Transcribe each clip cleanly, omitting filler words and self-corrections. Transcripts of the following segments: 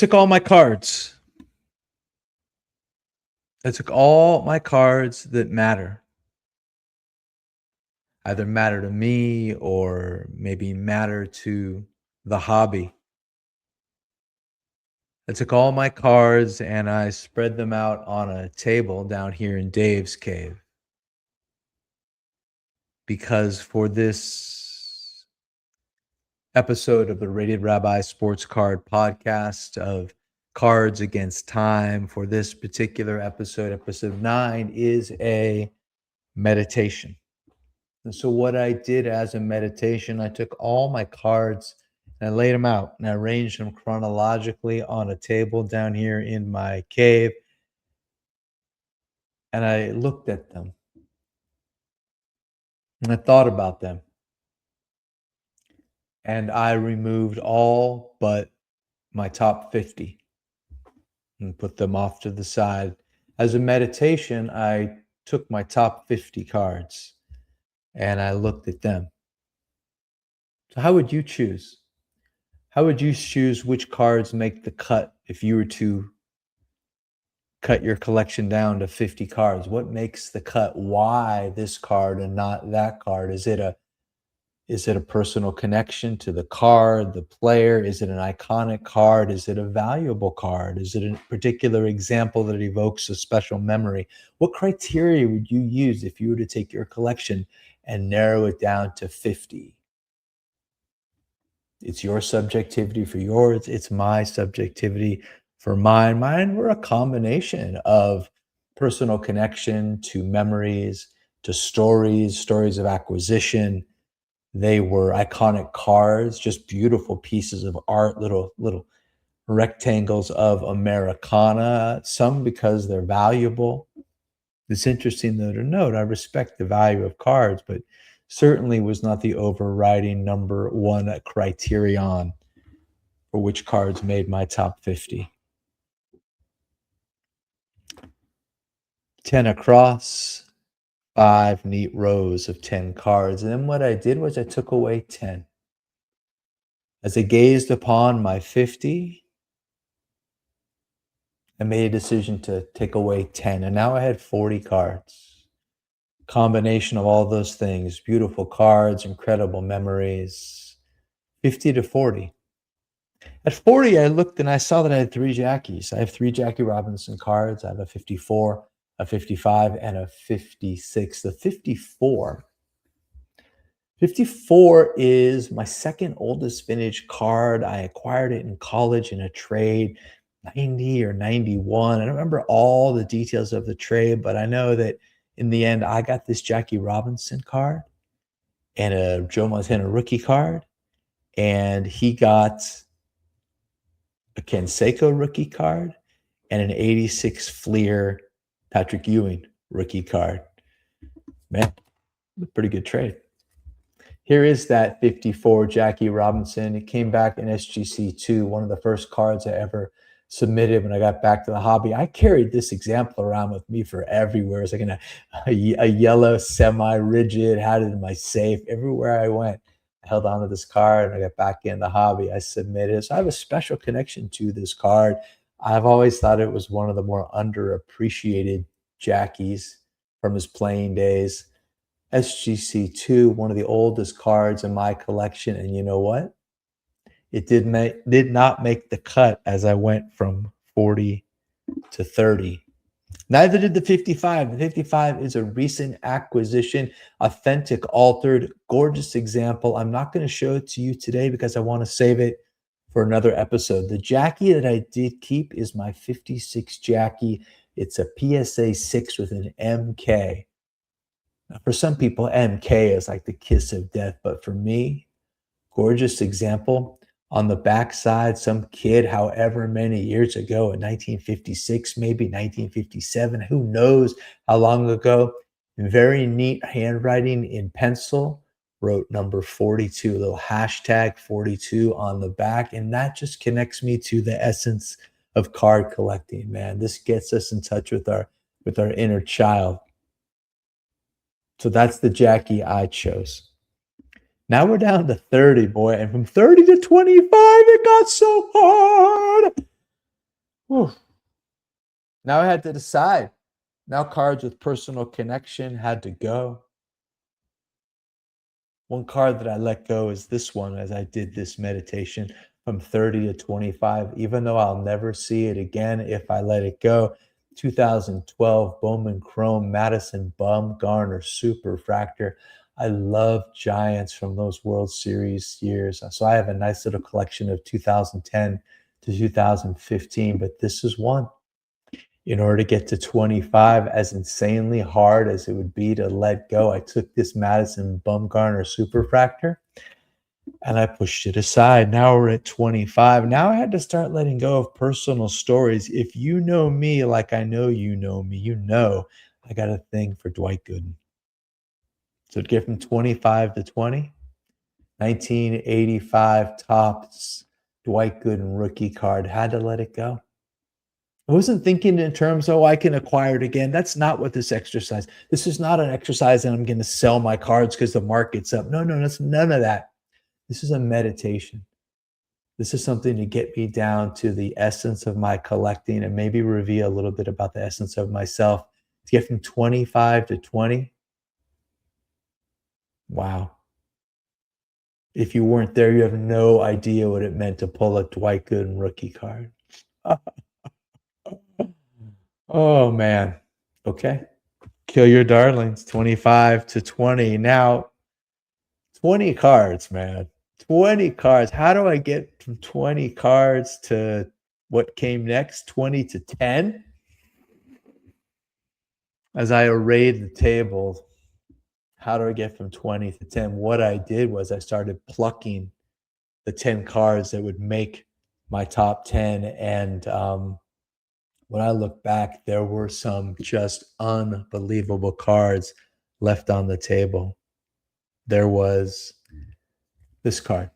took all my cards. I took all my cards that matter. Either matter to me or maybe matter to the hobby. I took all my cards and I spread them out on a table down here in Dave's cave. Because for this episode of the Rated Rabbi Sports Card Podcast of Cards Against Time, for this particular episode, episode 9, is a meditation. And so what I did as a meditation, I took all my cards and I laid them out and I arranged them chronologically on a table down here in my cave. And I looked at them and I thought about them. And I removed all but my top 50 and put them off to the side. As a meditation, I took my top 50 cards and I looked at them. So how would you choose? How would you choose which cards make the cut if you were to cut your collection down to 50 cards? What makes the cut? Why this card and not that card? Is it a personal connection to the card, the player? Is it an iconic card? Is it a valuable card? Is it a particular example that evokes a special memory? What criteria would you use if you were to take your collection and narrow it down to 50? It's your subjectivity for yours. It's my subjectivity for mine. Mine were a combination of personal connection to memories, to stories of acquisition. They were iconic cards, just beautiful pieces of art, little rectangles of Americana, some because they're valuable. It's interesting, though, to note, I respect the value of cards, but certainly was not the overriding number one criterion for which cards made my top 50. 10 across, 5 neat rows of 10 cards. And then what I did was I took away 10. As I gazed upon my 50, I made a decision to take away 10. And now I had 40 cards. Combination of all those things, beautiful cards, incredible memories, 50 to 40. At 40, I looked and I saw that I had 3 Jackies. I have 3 Jackie Robinson cards. I have a 54, a 55, and a 56. The 54 is my second oldest vintage card. I acquired it in college in a trade, 90 or 91. I don't remember all the details of the trade, but I know that in the end, I got this Jackie Robinson card and a Joe Montana rookie card, and he got a Canseco rookie card and an 86 Fleer Patrick Ewing rookie card. Man, a pretty good trade. Here is that 54 Jackie Robinson. It came back in SGC2, one of the first cards I ever submitted when I got back to the hobby. I carried this example around with me for everywhere. It's like a yellow semi-rigid, had it in my safe. Everywhere I went, I held on to this card and I got back in the hobby. I submitted it. So I have a special connection to this card. I've always thought it was one of the more underappreciated Jackies from his playing days. SGC2, one of the oldest cards in my collection. And you know what? It did not make the cut as I went from 40 to 30. Neither did the 55. The 55 is a recent acquisition, authentic, altered, gorgeous example. I'm not going to show it to you today because I want to save it for another episode. The Jackie that I did keep is my 56 Jackie. It's a PSA 6 with an MK. Now, for some people, MK is like the kiss of death, but for me, gorgeous example. On the backside, some kid, however many years ago, in 1956, maybe 1957, who knows how long ago, very neat handwriting in pencil, wrote number 42, a little hashtag 42 on the back. And that just connects me to the essence of card collecting, man. This gets us in touch with our inner child. So that's the Jackie I chose. Now we're down to 30, boy. And from 30 to 25, it got so hard. Whew. Now I had to decide. Now cards with personal connection had to go. One card that I let go is this one as I did this meditation from 30 to 25, even though I'll never see it again if I let it go. 2012 Bowman Chrome Madison Bumgarner Super Fractor. I love Giants from those World Series years. So I have a nice little collection of 2010 to 2015, but this is one. In order to get to 25, as insanely hard as it would be to let go, I took this Madison Bumgarner Superfractor and I pushed it aside. Now we're at 25. Now I had to start letting go of personal stories. If you know me like I know you know me, you know I got a thing for Dwight Gooden. So to get from 25 to 20, 1985 Topps Dwight Gooden rookie card, had to let it go. I wasn't thinking in terms, oh, I can acquire it again. That's not what this exercise. This is not an exercise and I'm going to sell my cards because the market's up. No, no, that's none of that. This is a meditation. This is something to get me down to the essence of my collecting and maybe reveal a little bit about the essence of myself. To get from 25 to 20. Wow. If you weren't there, you have no idea what it meant to pull a Dwight Gooden rookie card. Oh man. Okay. Kill your darlings. 25 to 20. Now, 20 cards, man. 20 cards. How do I get from 20 cards to what came next? 20 to 10? As I arrayed the table, how do I get from 20 to 10? What I did was I started plucking the 10 cards that would make my top 10. And when I look back, there were some just unbelievable cards left on the table. There was this card,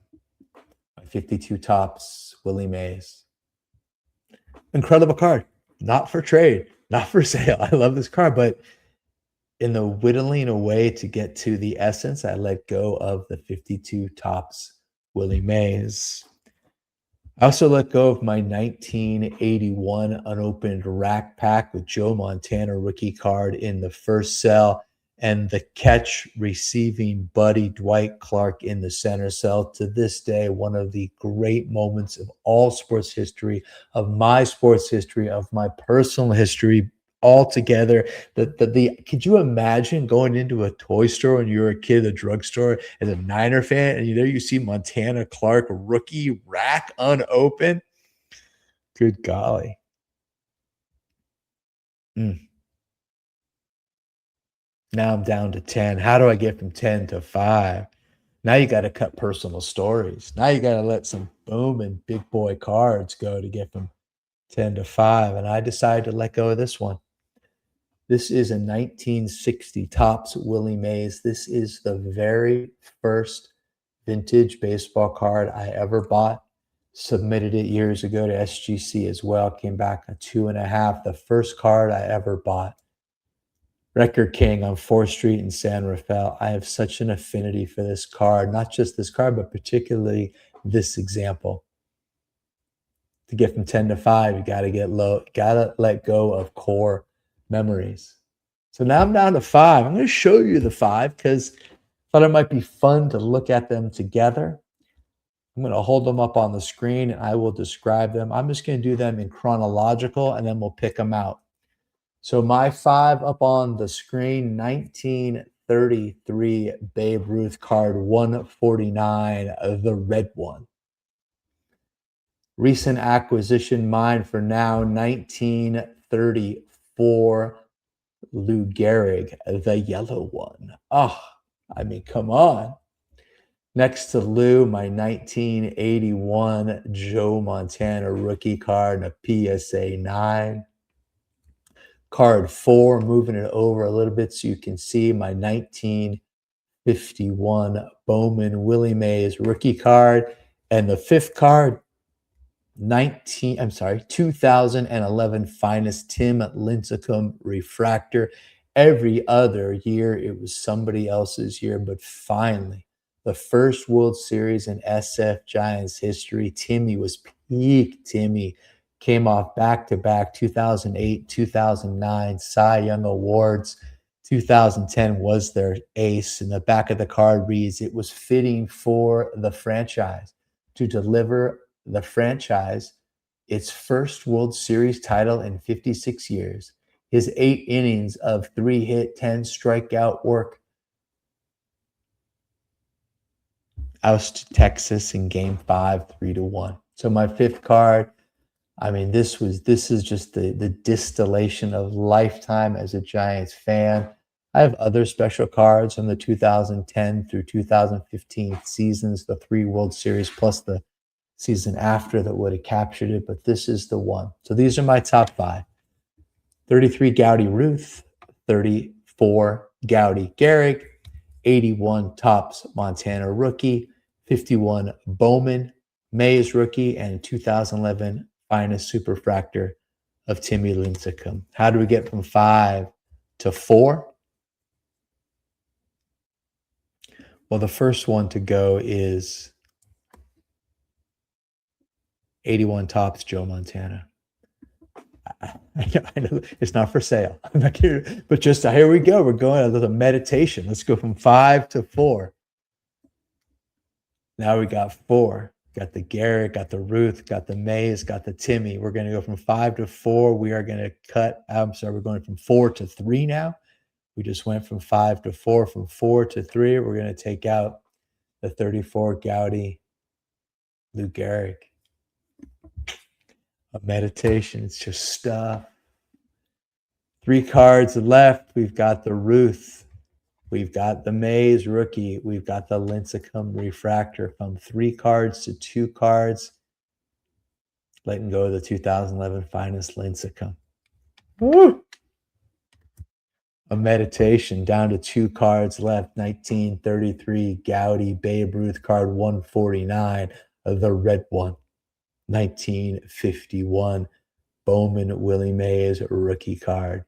52 Topps Willie Mays. Incredible card. Not for trade, not for sale. I love this card, but in the whittling away to get to the essence, I let go of the 52 Topps Willie Mays. I also let go of my 1981 unopened rack pack with Joe Montana rookie card in the first cell and the catch receiving buddy Dwight Clark in the center cell. To this day, one of the great moments of all sports history, of my sports history, of my personal history all together. Could you imagine going into a toy store when you were a kid, a drugstore, as a Niner fan, and there you see Montana Clark rookie rack unopened? Good golly. Mm. Now I'm down to 10. How do I get from 10 to 5? Now you got to cut personal stories. Now you got to let some boom and big boy cards go to get from 10 to 5. And I decided to let go of this one. This is a 1960 Topps Willie Mays. This is the very first vintage baseball card I ever bought. Submitted it years ago to SGC as well. Came back a 2.5. The first card I ever bought. Record King on 4th Street in San Rafael. I have such an affinity for this card. Not just this card, but particularly this example. To get from 10 to 5, you got to get low. Got to let go of core memories. So now I'm down to 5. I'm going to show you the 5 because I thought it might be fun to look at them together. I'm going to hold them up on the screen and I will describe them. I'm just going to do them in chronological and then we'll pick them out. So my 5 up on the screen, 1933 Babe Ruth card 149, the red one. Recent acquisition mine for now, 1934 Lou Gehrig, the yellow one. Oh, I mean, come on. Next to Lou, my 1981 Joe Montana rookie card and a PSA 9. Card 4, moving it over a little bit so you can see my 1951 Bowman Willie Mays rookie card. And the 5th card, 2011 finest Tim Lincecum refractor. Every other year, it was somebody else's year, but finally, the first World Series in SF Giants history, Timmy was peak Timmy. came off back-to-back 2008, 2009 Cy Young Awards. 2010 was their ace, and the back of the card reads, "It was fitting for the franchise to deliver the franchise its first World Series title in 56 years. His 8 innings of 3-hit, 10 strikeout work ousted Texas in Game 5, 3-1." So my fifth card, I mean, this is just the distillation of lifetime as a Giants fan. I have other special cards from the 2010 through 2015 seasons, the 3 World Series plus the season after that would have captured it, but this is the one. So these are my top five. 33 Gowdy Ruth, 34 Gowdy Gehrig, 81 Topps Montana rookie, 51 Bowman Mays rookie, and 2011 finest superfractor of Timmy Lincecum. How do we get from 5 to 4? Well, the first one to go is 81 Topps Joe Montana. I know it's not for sale. I'm not kidding, but just here we go. We're going a little meditation. Let's go from 5 to 4. Now we got 4. Got the Garrett, got the Ruth, got the Mays, got the Timmy. We're going to go from 5 to 4. We are going to cut. I'm sorry, we're going from 4 to 3 now. We just went from 5 to 4. From 4 to 3, we're going to take out the 34 Gowdy Lou Gehrig. A meditation. It's just stuff. 3 cards left. We've got the Ruth. We've got the Mays rookie. We've got the Lincecum refractor. From 3 cards to 2 cards. Letting go of the 2011 finest Lincecum. Woo! A meditation down to 2 cards left. 1933 Gowdy Babe Ruth card 149. The red one. 1951 Bowman Willie Mays rookie card.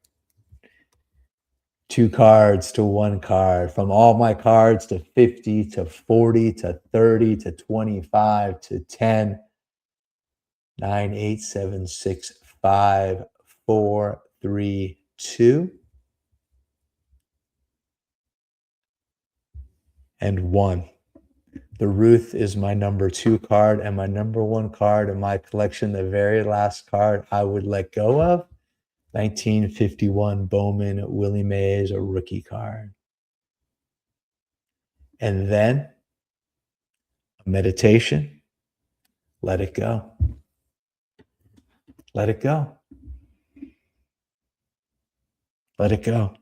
2 cards to 1 card. From all my cards to 50 to 40 to 30 to 25 to 10. 9, 8, 7, 6, 5, 4, 3, 2. And 1. The Ruth is my number 2 card, and my number 1 card in my collection, the very last card I would let go of, 1951 Bowman Willie Mays, a rookie card. And then a meditation. Let it go. Let it go. Let it go.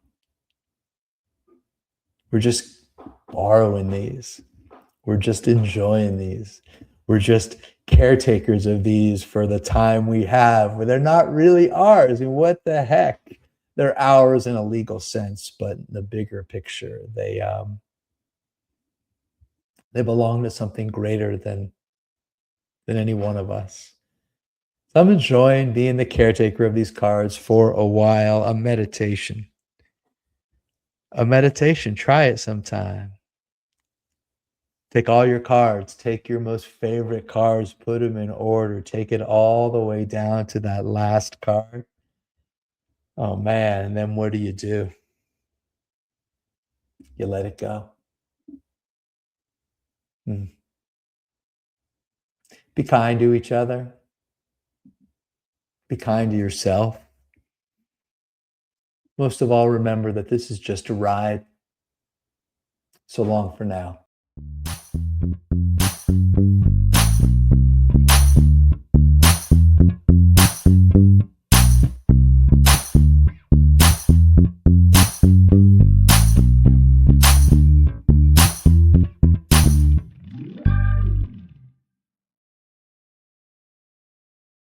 We're just borrowing these. We're just enjoying these. We're just caretakers of these for the time we have, where they're not really ours. And what the heck? They're ours in a legal sense, but in the bigger picture, they belong to something greater than any one of us. So I'm enjoying being the caretaker of these cards for a while. A meditation. A meditation. Try it sometime. Take all your cards, take your most favorite cards, put them in order, take it all the way down to that last card. Oh man, and then what do? You let it go. Be kind to each other. Be kind to yourself. Most of all, remember that this is just a ride. So long for now.